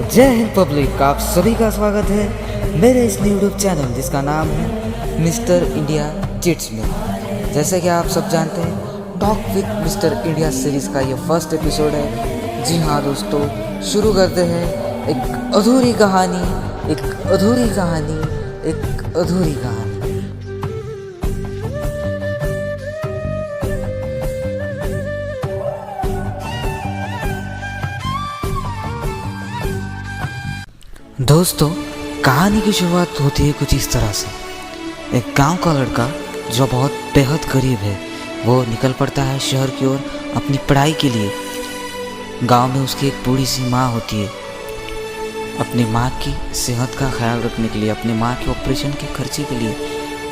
जय हिंद पब्लिक, आप सभी का स्वागत है मेरे इस यूट्यूब चैनल जिसका नाम है मिस्टर इंडिया चिट्स में। जैसे कि आप सब जानते हैं, talk with mister India series का ये फर्स्ट एपिसोड है। जी हाँ दोस्तों, शुरू करते हैं एक अधूरी कहानी, एक अधूरी कहानी, एक अधूरी कहानी। दोस्तों, कहानी की शुरुआत होती है कुछ इस तरह से। एक गांव का लड़का जो बहुत बेहद गरीब है, वो निकल पड़ता है शहर की ओर अपनी पढ़ाई के लिए। गांव में उसकी एक बूढ़ी सी माँ होती है। अपनी माँ की सेहत का ख्याल रखने के लिए, अपनी माँ के ऑपरेशन के खर्चे के लिए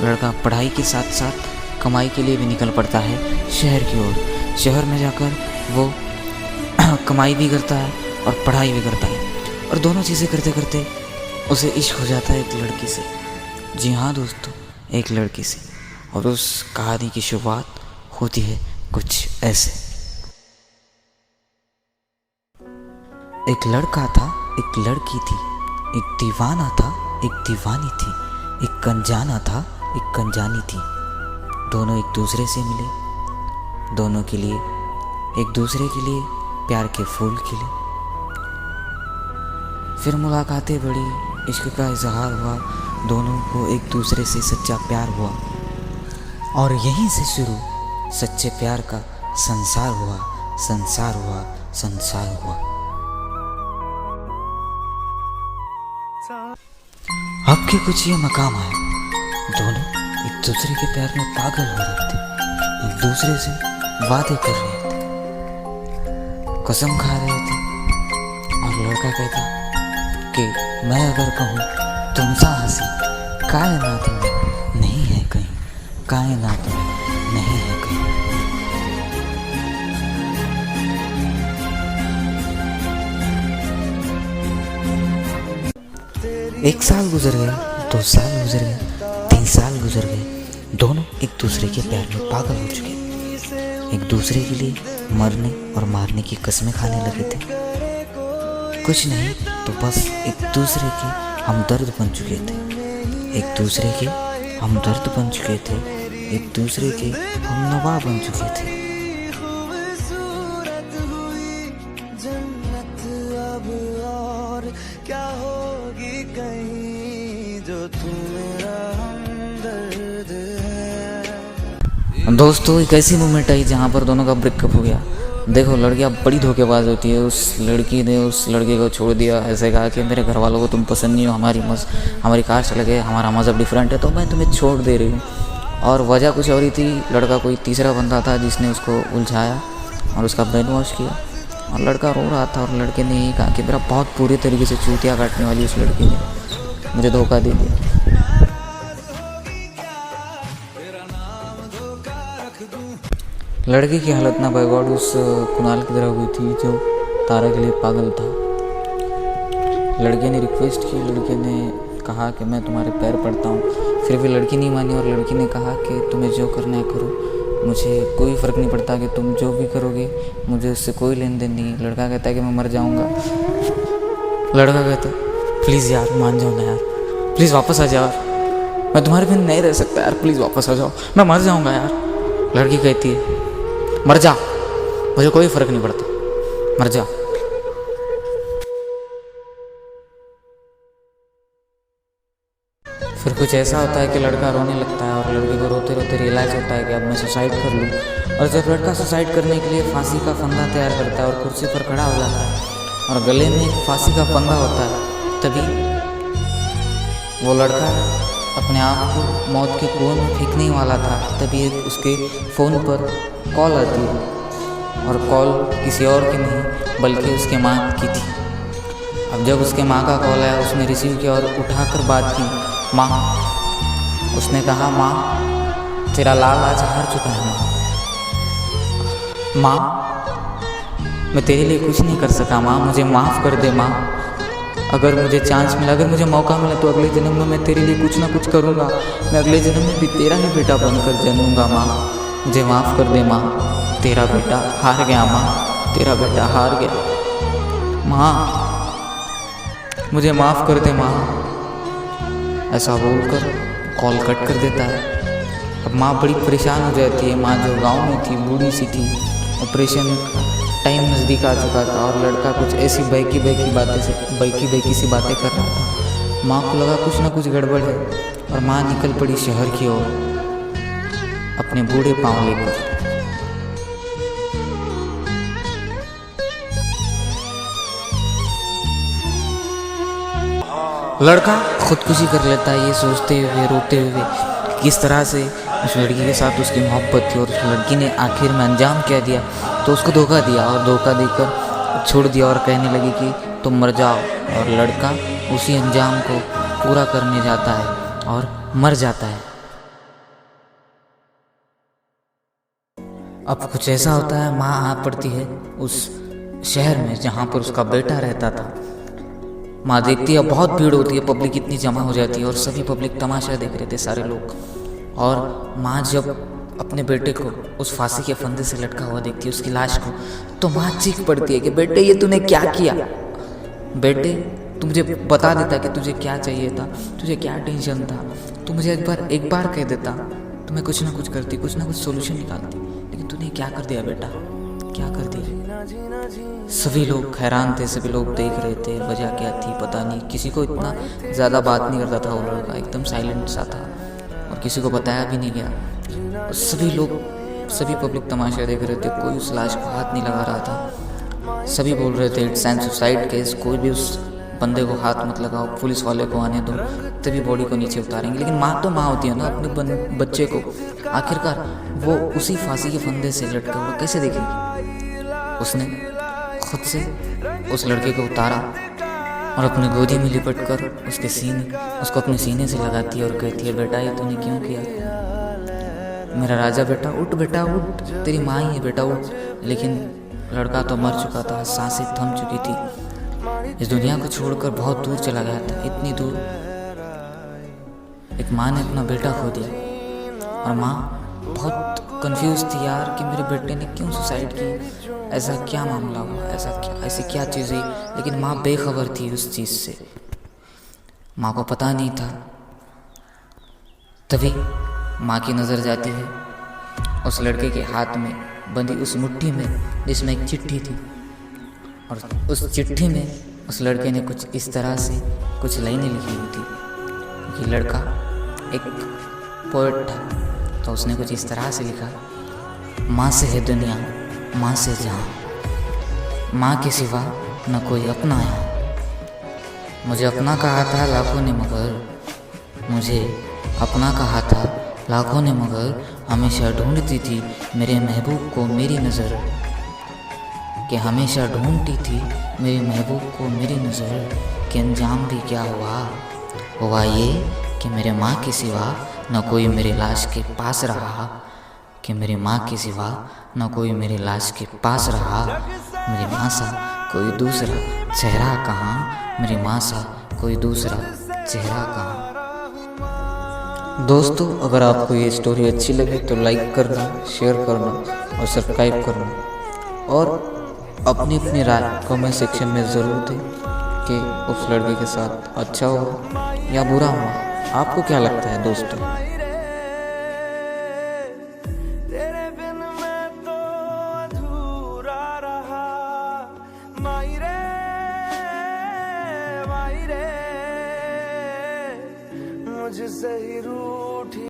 लड़का पढ़ाई के साथ साथ कमाई के लिए भी निकल पड़ता है शहर की ओर। शहर में जाकर वो कमाई भी करता है और पढ़ाई भी करता है, और दोनों चीज़ें करते करते उसे इश्क हो जाता है एक लड़की से। जी हाँ दोस्तों, एक लड़की से। और उस कहानी की शुरुआत होती है कुछ ऐसे। एक लड़का था, एक लड़की थी, एक दीवाना था, एक दीवानी थी, एक अनजाना था, एक अनजानी थी। दोनों एक दूसरे से मिले, दोनों के लिए, एक दूसरे के लिए प्यार के फूल खिले। फिर मुलाकातें बढ़ी, इश्क का इजहार हुआ, दोनों को एक दूसरे से सच्चा प्यार हुआ, और यहीं से शुरू सच्चे प्यार का संसार हुआ, संसार हुआ, संसार हुआ। अब के कुछ ये मकाम आए, दोनों एक दूसरे के प्यार में पागल हो रहे थे, एक दूसरे से वादे कर रहे थे, कसम खा रहे थे। और लड़का कहता कि मैं अगर कहूँ तुम सा हंसी कायनात में नहीं है कहीं, कायनात में नहीं है कहीं। एक साल गुजर गया, 2 साल गुजर गए, 3 साल गुजर गए। दोनों एक दूसरे के प्यार में पागल हो चुके, एक दूसरे के लिए मरने और मारने की कसमें खाने लगे थे। कुछ नहीं तो बस एक दूसरे के हमदर्द बन चुके थे, एक दूसरे के हमदर्द बन चुके थे, एक दूसरे के हमनवा बन चुके थे। जन्नत अब और क्या होगी कहीं, जो तू मेरा हमदर्द है। दोस्तों, एक ऐसी मोमेंट आई जहाँ पर दोनों का ब्रेकअप हो गया। देखो, लड़कियाँ बड़ी धोखेबाज होती है। उस लड़की ने उस लड़के को छोड़ दिया, ऐसे कहा कि मेरे घर वालों को तुम पसंद नहीं हो, हमारी कास्ट अलग है, हमारा मज़हब डिफरेंट है, तो मैं तुम्हें छोड़ दे रही हूँ। और वजह कुछ और ही थी। लड़का कोई तीसरा बंदा था जिसने उसको उलझाया और उसका ब्रेन वॉश किया, और लड़का रो रहा था। और लड़के ने यही कहा कि मेरा बहुत पूरे तरीके से चूतिया काटने वाली उस लड़की ने मुझे धोखा दे दिया। लड़के की हालत ना बाय गॉड उस कुणाल की तरह हुई थी जो तारा के लिए पागल था। लड़के ने रिक्वेस्ट की, लड़के ने कहा कि मैं तुम्हारे पैर पड़ता हूँ। फिर भी लड़की नहीं मानी, और लड़की ने कहा कि तुम्हें जो करना है करो, मुझे कोई फ़र्क नहीं पड़ता कि तुम जो भी करोगे, मुझे उससे कोई लेन देन नहीं है। लड़का कहता है कि मैं मर जाऊँगा। लड़का कहता है प्लीज़ यार मान जाओ ना यार, प्लीज़ वापस आ जाओ यार, मैं तुम्हारे बिन नहीं रह सकता यार, प्लीज़ वापस आ जाओ, मैं मर जाऊँगा यार। लड़की कहती है मर जा, मुझे कोई फ़र्क नहीं पड़ता, मर जा। फिर कुछ ऐसा होता है कि लड़का रोने लगता है, और लड़के को रोते रोते रियलाइज़ होता है कि अब मैं सुसाइड कर लूँ। और जब लड़का सुसाइड करने के लिए फांसी का फंदा तैयार करता है और कुर्सी पर खड़ा हो जाता है, और गले में एक फांसी का फंदा होता है, तभी वो लड़का अपने आप को मौत के कुएं में फेंकने ही वाला था। तभी एक उसके फ़ोन पर कॉल आती है, और कॉल किसी और की नहीं बल्कि उसके माँ की थी। अब जब उसके माँ का कॉल आया, उसने रिसीव किया और उठाकर बात की। माँ, उसने कहा माँ तेरा लाल आज हार चुका है। माँ, मैं तेरे लिए कुछ नहीं कर सका माँ, मुझे माफ़ कर दे माँ। अगर मुझे चांस मिला, अगर मुझे मौका मिला तो अगले जन्म में मैं तेरे लिए कुछ ना कुछ करूँगा। मैं अगले जन्म में भी तेरा ही बेटा बनकर जन्मूँगा माँ, मुझे माफ़ कर दे माँ। तेरा बेटा हार गया माँ, तेरा बेटा हार गया माँ। मुझे माफ़ कर दे माँ। ऐसा बोलकर कॉल कट कर देता है। अब माँ बड़ी परेशान हो जाती है। माँ जो गांव में थी, बूढ़ी सी थी, ऑपरेशन टाइम नज़दीक आ चुका था और लड़का कुछ ऐसी बहकी बहकी सी बातें कर रहा था। माँ को लगा कुछ ना कुछ गड़बड़ है और माँ निकल पड़ी शहर की ओर अपने बूढ़े पाँव लेकर। लड़का खुदकुशी कर लेता है, ये सोचते हुए रोते हुए किस तरह से उस लड़की के साथ उसकी मोहब्बत थी और उस लड़की ने आखिर में अंजाम क्या दिया। तो उसको धोखा दिया और धोखा देकर छोड़ दिया और कहने लगी कि तुम मर जाओ। और लड़का उसी अंजाम को पूरा करने जाता है और मर जाता है। अब कुछ ऐसा होता है, माँ आ पड़ती है उस शहर में जहाँ पर उसका बेटा रहता था। माँ देखती है बहुत भीड़ होती है, पब्लिक इतनी जमा हो जाती है और सभी पब्लिक तमाशा देख रहे थे, सारे लोग। और माँ जब अपने बेटे को उस फांसी के फंदे से लटका हुआ देखती है, उसकी लाश को, तो माँ चीख पड़ती है कि बेटे ये तूने क्या किया। बेटे तू मुझे बता देता कि तुझे क्या चाहिए था, तुझे क्या टेंशन था, तू मुझे एक बार कह देता तो मैं कुछ ना कुछ करती, कुछ ना कुछ सोल्यूशन निकालती। लेकिन तूने क्या कर दिया बेटा, क्या कर दिया। सभी लोग हैरान थे, सभी लोग देख रहे थे, वजह क्या थी पता नहीं। किसी को इतना ज़्यादा बात नहीं करता था वो लड़का, एकदम साइलेंट सा था और किसी को बताया भी नहीं गया। सभी पब्लिक तमाशा देख रहे थे, कोई उस लाश को हाथ नहीं लगा रहा था। सभी बोल रहे थे इट्स एन सुसाइड केस, कोई भी उस बंदे को हाथ मत लगाओ, पुलिस वाले को आने दो, तभी बॉडी को नीचे उतारेंगे। लेकिन माँ तो माँ होती है ना, अपने बच्चे को आखिरकार वो उसी फांसी के फंदे से लटका हुआ कैसे देखेगी। उसने खुद से उस लड़के को उतारा और अपनी गोदी में लिपट कर उसको अपने सीने से लगाती है और कहती है बेटा ये तूने क्यों किया, मेरा राजा बेटा, उठ बेटा उठ, तेरी माँ ही है बेटा उठ। लेकिन लड़का तो मर चुका था, सांसें थम चुकी थी, इस दुनिया को छोड़कर बहुत दूर चला गया था, इतनी दूर। एक माँ ने अपना बेटा खो दिया और माँ बहुत कंफ्यूज थी यार कि मेरे बेटे ने क्यों सुसाइड की, ऐसा क्या मामला हुआ, ऐसी क्या चीज़ हुई। लेकिन माँ बेखबर थी उस चीज़ से, माँ को पता नहीं था। तभी माँ की नज़र जाती है उस लड़के के हाथ में बंधी उस मुट्ठी में जिसमें एक चिट्ठी थी। और उस चिट्ठी में उस लड़के ने कुछ इस तरह से कुछ लाइनें लिखी हुई थी कि लड़का एक पोएट था, तो उसने कुछ इस तरह से लिखा, माँ से है दुनिया, माँ से जहाँ, माँ के सिवा न कोई अपना यहाँ। मुझे अपना कहा था लाखों ने मगर, मुझे अपना कहा था लाखों ने मगर, हमेशा ढूंढती थी मेरे महबूब को मेरी नज़र, कि हमेशा ढूंढती थी मेरे महबूब को मेरी नज़र। कि अंजाम भी क्या हुआ ये कि मेरे माँ के सिवा न कोई मेरी लाश के पास रहा, कि मेरी माँ के सिवा न कोई मेरी लाश के पास रहा। मेरी माँ सा कोई दूसरा चेहरा कहाँ, मेरी माँ सा कोई दूसरा चेहरा कहाँ। दोस्तों अगर आपको ये स्टोरी अच्छी लगे तो लाइक करना, शेयर करना और सब्सक्राइब करना और अपनी राय कमेंट सेक्शन में ज़रूर दें कि उस लड़के के साथ अच्छा हुआ या बुरा हुआ। आपको क्या लगता है दोस्तों? तेरे बिन मैं तो अधूरा रहा, माई रे मुझसे ही रूठी।